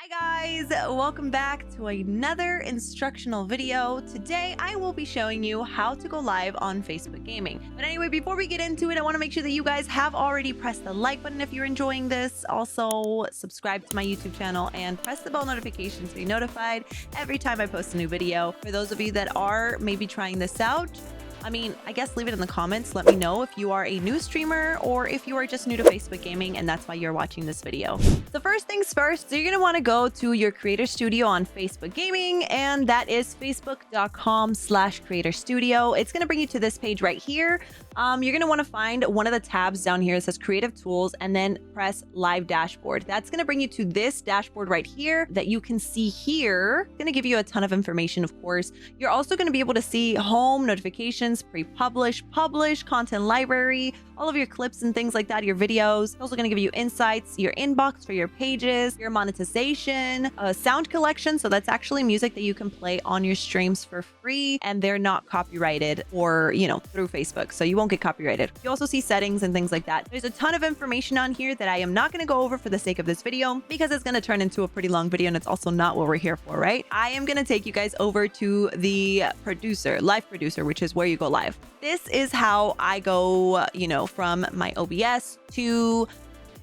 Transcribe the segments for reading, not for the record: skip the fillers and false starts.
Hi guys, welcome back to another instructional video. Today I will be showing you how to go live on Facebook Gaming. But anyway, before we get into it, I want to make sure that you guys have already pressed the like button if you're enjoying this. Also, subscribe to my YouTube channel and press the bell notification to be notified every time I post a new video. For those of you that are maybe trying this out, I guess leave it in the comments. Let me know if you are a new streamer or if you are just new to Facebook Gaming and that's why you're watching this video. So first things first, you're going to want to go to your creator studio on Facebook Gaming, and that is facebook.com/creator studio. It's going to bring you to this page right here. You're going to want to find one of the tabs down here that says creative tools and then press live dashboard. That's going to bring you to this dashboard right here that you can see here. It's going to give you a ton of information, of course. You're also going to be able to see home, notifications, pre-publish, publish, content library, all of your clips and things like that, your videos. It's also going to give you insights, your inbox for your pages, your monetization, sound collection. So that's actually music that you can play on your streams for free and they're not copyrighted or, through Facebook. So you won't get copyrighted. You also see settings and things like that. There's a ton of information on here that I am not going to go over for the sake of this video because it's going to turn into a pretty long video and it's also not what we're here for, right? I am going to take you guys over to the live producer, which is where you go live. This is how I go, from my OBS to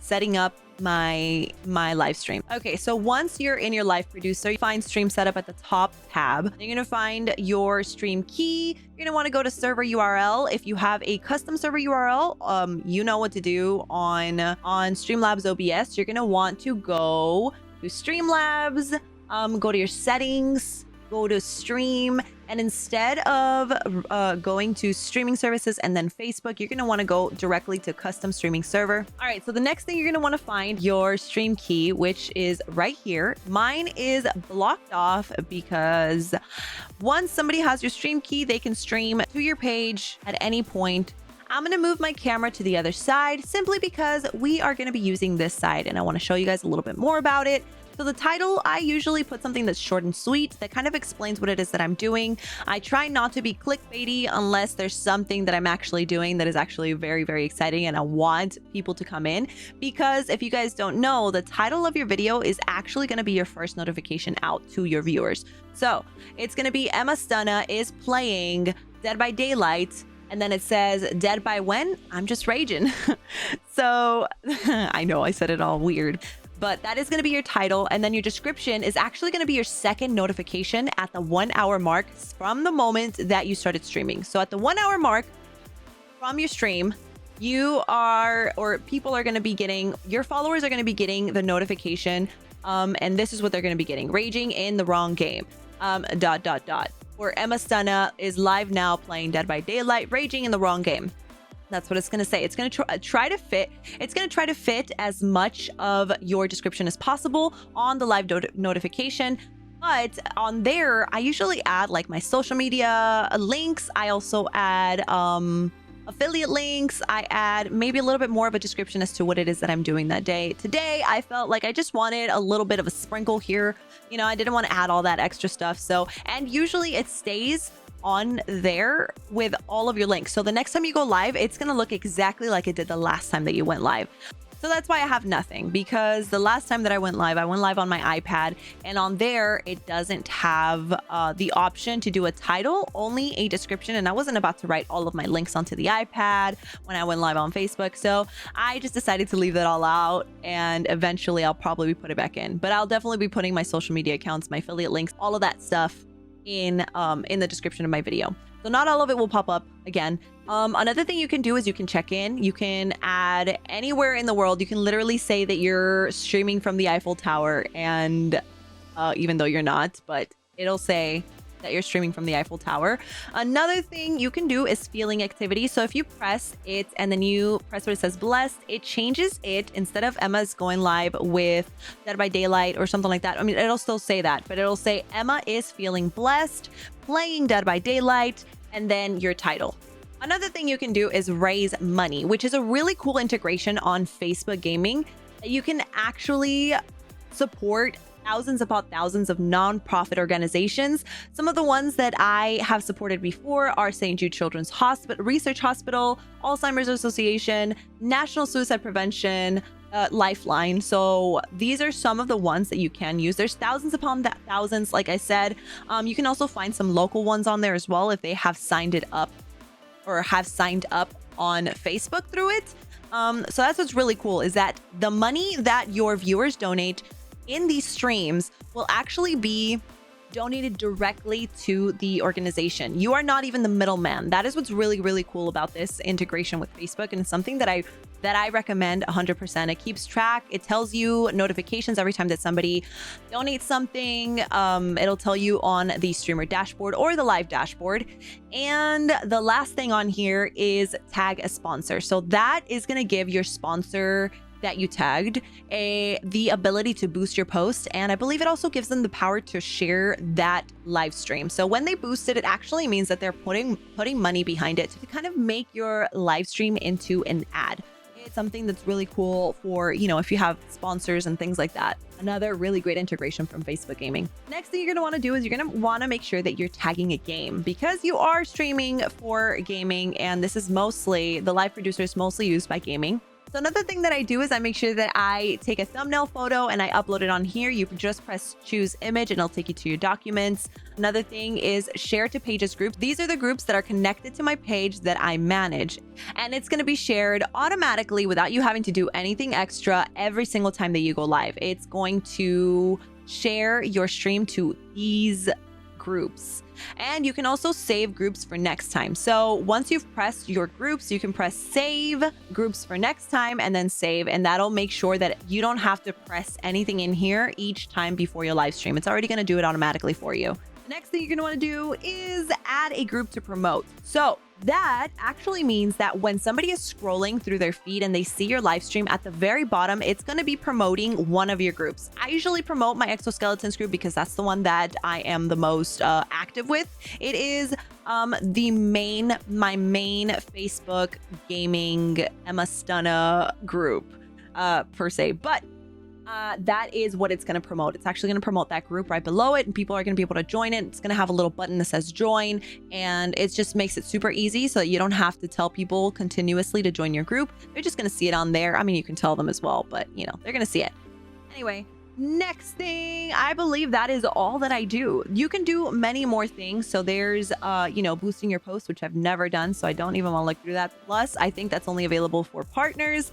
setting up my live stream. Okay, so once you're in your live producer, you find stream setup at the top tab. You're gonna find your stream key. You're gonna want to go to server URL. If you have a custom server URL, you know what to do on Streamlabs OBS. You're gonna want to go to Streamlabs, go to your settings, go to stream, and instead of going to streaming services and then Facebook, you're going to want to go directly to custom streaming server. All right, so the next thing you're going to want to find your stream key, which is right here. Mine is blocked off because once somebody has your stream key, they can stream to your page at any point. I'm going to move my camera to the other side simply because we are going to be using this side and I want to show you guys a little bit more about it. So the title, I usually put something that's short and sweet that kind of explains what it is that I'm doing. I try not to be clickbaity unless there's something that I'm actually doing that is actually very, very exciting and I want people to come in. Because if you guys don't know, the title of your video is actually going to be your first notification out to your viewers. So it's going to be Emma Stunna is playing Dead by Daylight. And then it says dead by when? I'm just raging. So I know I said it all weird. But that is going to be your title. And then your description is actually going to be your second notification at the 1 hour mark from the moment that you started streaming. So at the 1 hour mark from your stream, people are going to be getting, your followers are going to be getting the notification. And this is what they're going to be getting. Raging in the wrong game. ... Or Emma Stunna is live now playing Dead by Daylight, raging in the wrong game. That's what it's going to say. It's going to try to fit. It's going to try to fit as much of your description as possible on the live notification. But on there, I usually add like my social media links. I also add affiliate links. I add maybe a little bit more of a description as to what it is that I'm doing that day. Today, I felt like I just wanted a little bit of a sprinkle here. I didn't want to add all that extra stuff. So, and usually it stays on there with all of your links. So the next time you go live, it's going to look exactly like it did the last time that you went live. So that's why I have nothing, because the last time that I went live on my iPad, and on there, it doesn't have the option to do a title, only a description. And I wasn't about to write all of my links onto the iPad when I went live on Facebook. So I just decided to leave that all out, and eventually I'll probably put it back in. But I'll definitely be putting my social media accounts, my affiliate links, all of that stuff in the description of my video. So not all of it will pop up again. Another thing you can do is you can check in. You can add anywhere in the world. You can literally say that you're streaming from the Eiffel Tower, and even though you're not, but it'll say that you're streaming from the Eiffel Tower. Another thing you can do is feeling activity. So if you press it and then you press where it says blessed, it changes it. Instead of Emma's going live with Dead by Daylight or something like that, it'll still say that, but it'll say Emma is feeling blessed, playing Dead by Daylight, and then your title. Another thing you can do is raise money, which is a really cool integration on Facebook Gaming. You can actually support thousands upon thousands of nonprofit organizations. Some of the ones that I have supported before are St. Jude Children's Hospital, Research Hospital, Alzheimer's Association, National Suicide Prevention, Lifeline. So these are some of the ones that you can use. There's thousands upon that thousands, like I said. You can also find some local ones on there as well if they have signed it up or have signed up on Facebook through it. So that's what's really cool, is that the money that your viewers donate in these streams will actually be donated directly to the organization. You are not even the middleman. That is what's really, really cool about this integration with Facebook, and it's something that I recommend 100%. It keeps track. It tells you notifications every time that somebody donates something. It'll tell you on the streamer dashboard or the live dashboard. And the last thing on here is tag a sponsor. So that is going to give your sponsor that you tagged the ability to boost your post, and I believe it also gives them the power to share that live stream. So when they boost it, it actually means that they're putting money behind it to kind of make your live stream into an ad. It's something that's really cool for, you know, if you have sponsors and things like that. Another really great integration from Facebook Gaming. Next thing you're going to want to do is you're going to want to make sure that you're tagging a game, because you are streaming for gaming, and this is mostly, the live producer is mostly used by gaming. So another thing that I do is I make sure that I take a thumbnail photo and I upload it on here. You just press choose image and it'll take you to your documents. Another thing is share to pages group. These are the groups that are connected to my page that I manage. And it's going to be shared automatically without you having to do anything extra every single time that you go live. It's going to share your stream to these groups. And you can also save groups for next time. So once you've pressed your groups, you can press save groups for next time and then save, and that'll make sure that you don't have to press anything in here each time before your live stream. It's already going to do it automatically for you. The next thing you're going to want to do is add a group to promote. So that actually means that when somebody is scrolling through their feed and they see your live stream, at the very bottom, it's going to be promoting one of your groups. I usually promote my Exoskeletons group because that's the one that I am the most active with. It is my main Facebook gaming Emma Stunna group per se, but that is what it's going to promote. It's actually going to promote that group right below it, and people are going to be able to join it. It's going to have a little button that says join, and it just makes it super easy so that you don't have to tell people continuously to join your group. They're just going to see it on there. I mean, you can tell them as well, but you know, they're going to see it. Anyway, next thing, I believe that is all that I do. You can do many more things. So there's, you know, boosting your post, which I've never done, so I don't even want to look through that. Plus, I think that's only available for partners.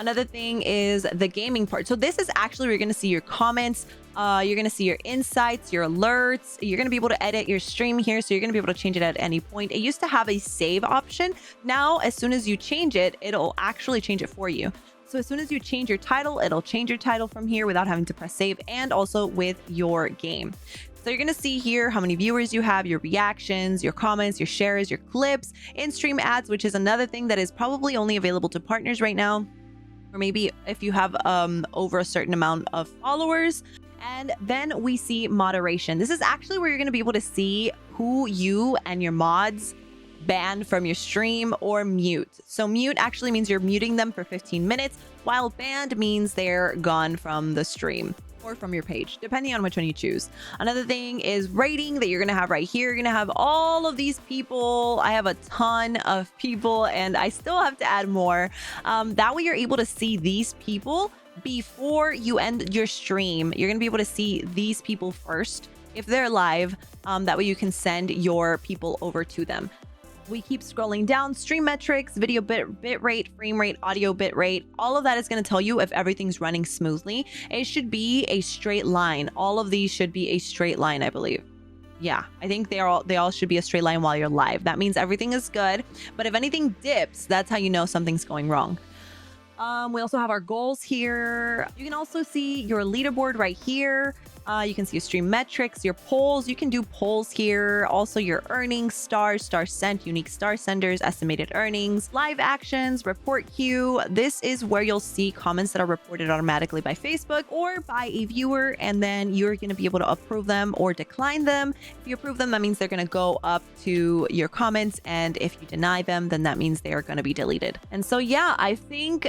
Another thing is the gaming part. So this is actually where you're going to see your comments. You're going to see your insights, your alerts. You're going to be able to edit your stream here. So you're going to be able to change it at any point. It used to have a save option. Now, as soon as you change it, it'll actually change it for you. So as soon as you change your title, it'll change your title from here without having to press save, and also with your game. So you're going to see here how many viewers you have, your reactions, your comments, your shares, your clips, in-stream ads, which is another thing that is probably only available to partners right now, or maybe if you have over a certain amount of followers. And then we see moderation. This is actually where you're going to be able to see who you and your mods ban from your stream or mute. So mute actually means you're muting them for 15 minutes, while banned means they're gone from the stream or from your page, depending on which one you choose. Another thing is rating that you're going to have right here. You're going to have all of these people. I have a ton of people and I still have to add more. That way you're able to see these people before you end your stream. You're going to be able to see these people first if they're live. That way you can send your people over to them. We keep scrolling down. Stream metrics, video bit rate, frame rate, audio bit rate. All of that is going to tell you if everything's running smoothly. It should be a straight line. All of these should be a straight line, I believe. Yeah, I think they all should be a straight line while you're live. That means everything is good. But if anything dips, that's how you know something's going wrong. We also have our goals here. You can also see your leaderboard right here. You can see your stream metrics, your polls. You can do polls here. Also your earnings, stars, star sent, unique star senders, estimated earnings, live actions, report queue. This is where you'll see comments that are reported automatically by Facebook or by a viewer, and then you're going to be able to approve them or decline them. If you approve them, that means they're going to go up to your comments, and if you deny them, then that means they are going to be deleted. And so yeah, I think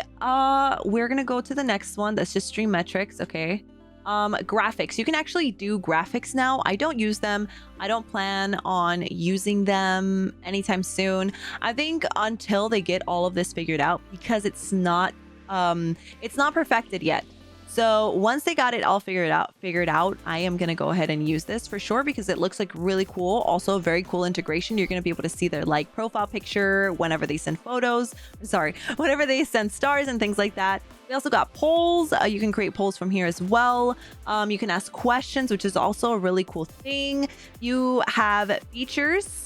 we're going to go to the next one. That's just stream metrics. Okay. Graphics. You can actually do graphics now. I don't use them. I don't plan on using them anytime soon. I think until they get all of this figured out, because it's not It's not perfected yet. So once they got it all figured out, I am going to go ahead and use this for sure because it looks like really cool. Also very cool integration. You're going to be able to see their like profile picture whenever they send photos. Sorry, whenever they send stars and things like that. We also got polls. You can create polls from here as well. You can ask questions, which is also a really cool thing. You have features.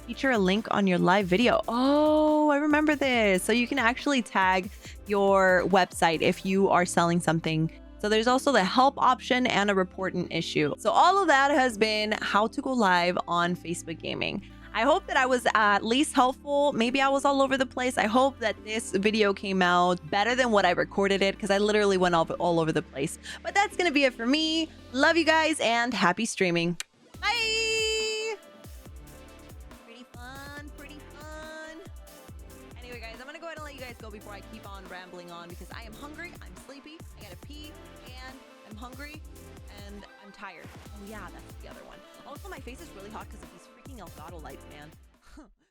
Feature a link on your live video. Oh, I remember this. So you can actually tag your website if you are selling something. So there's also the help option and a report an issue. So all of that has been how to go live on Facebook Gaming. I hope that I was at least helpful. Maybe I was all over the place. I hope that this video came out better than what I recorded it because I literally went all over the place. But that's going to be it for me. Love you guys and happy streaming. Bye! Pretty fun. Anyway, guys, I'm going to go ahead and let you guys go before I keep on rambling on because I am hungry, I'm sleepy, I got to pee, and I'm hungry, and I'm tired. Oh, yeah, that's the other one. Also, my face is really hot because of these freaking Elgato lights, man.